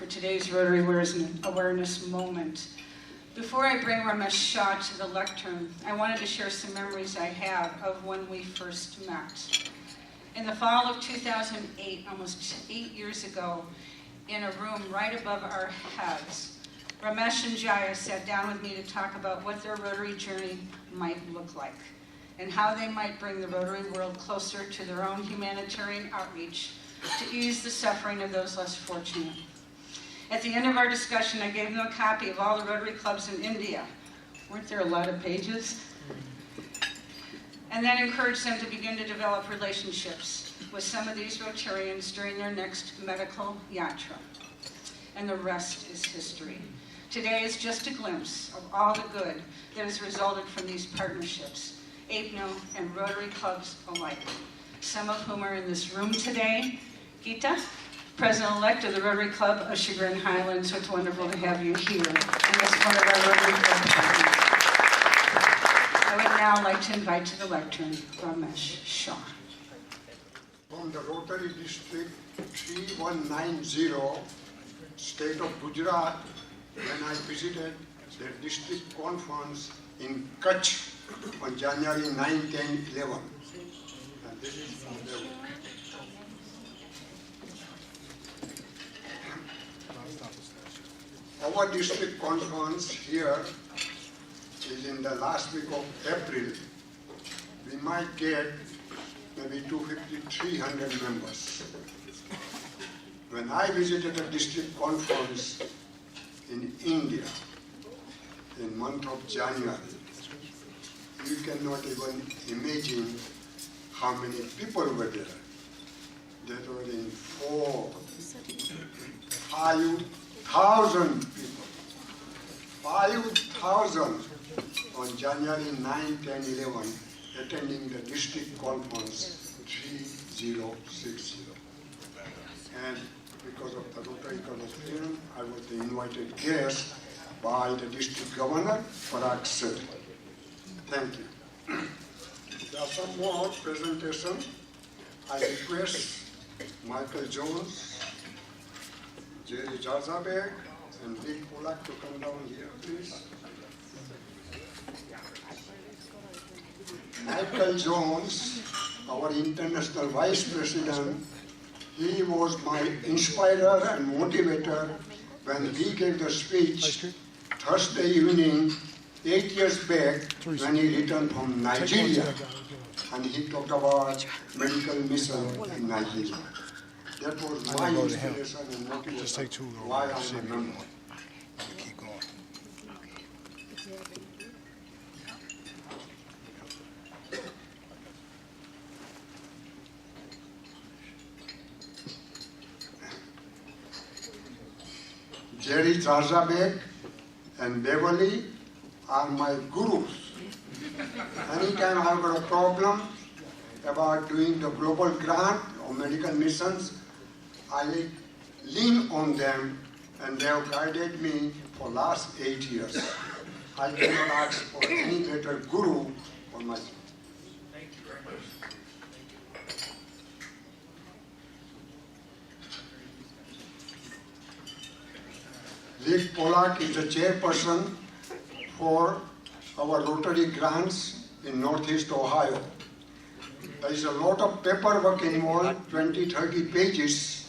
today's Rotary Awareness Moment. Before I bring Ramesh Shah to the lectern, I wanted to share some memories I have of when we first met. In the fall of 2008, almost 8 years ago, in a room right above our heads, Ramesh and Jaya sat down with me to talk about what their Rotary journey might look like and how they might bring the Rotary world closer to their own humanitarian outreach to ease the suffering of those less fortunate. At the end of our discussion, I gave them a copy of all the Rotary clubs in India. Weren't there a lot of pages? And then encouraged them to begin to develop relationships with some of these Rotarians during their next medical yatra. And the rest is history. Today is just a glimpse of all the good that has resulted from these partnerships, APNO and Rotary clubs alike, some of whom are in this room today. Gita, President-elect of the Rotary Club of Chagrin Highlands, so it's wonderful to have you here. And that's one of our Rotary Club partners. I would now like to invite to the lectern Ramesh Shah. From the Rotary District 3190, state of Gujarat, when I visited the district conference in Kutch on January 9, 10, 11. And this is from the Our district conference here is in the last week of April. We might get maybe 250, 300 members. When I visited a district conference in India in month of January, you cannot even imagine how many people were there. There were in 5,000 people. 5,000 on January 9, 10, 11, attending the district conference 3060. And because of the Rotary Club, I was the invited guest by the district governor, Parag Sir. Thank you. There are some more presentations. I request Michael Jones, Jerry Jarzabek, and Vic Polak to come down here, please. Michael Jones, our international vice president, he was my inspirer and motivator when he gave the speech Thursday evening, 8 years back, when he returned from Nigeria. And he talked about medical mission in Nigeria. That was my inspiration and motivation why I'm a member. Keep going. Jerry Zarzabek and Beverly are my gurus. Anytime I've got a problem about doing the global grant or medical missions, I lean on them, and they have guided me for last 8 years. I cannot ask for any better guru for myself. Thank you very much. Vic Polak is the chairperson for our Rotary grants in Northeast Ohio. There is a lot of paperwork involved, 20, 30 pages,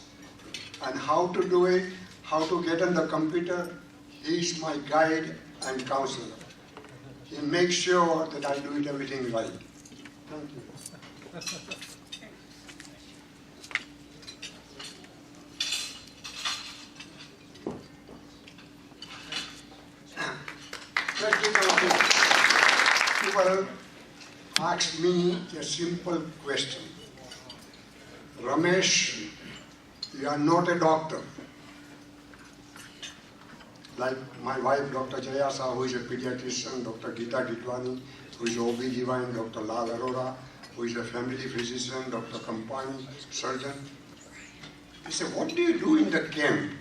and how to do it, how to get on the computer. He is my guide and counselor. He makes sure that I do it everything right. Thank you. People asked me a simple question. Ramesh, you are not a doctor. Like my wife, Dr. Jaya Shah, who is a pediatrician, Dr. Geeta Gitwani, who is OB-GYN, Dr. Lal Arora, who is a family physician, Dr. Kampani, surgeon. He said, what do you do in the camp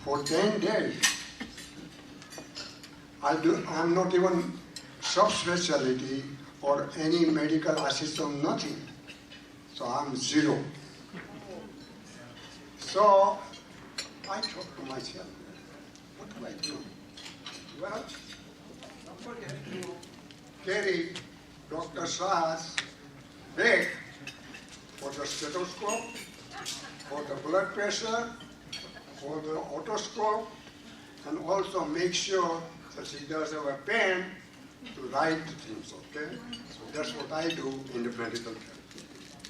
for 10 days? I'm not even subspecialty or any medical assistant, nothing. So I'm zero. So I I thought to myself, what do I do? Well, somebody has to carry Dr. Shah's bag for the stethoscope, for the blood pressure, for the otoscope, and also make sure that she does have a pen to write the things, okay? So that's what I do in the medical care.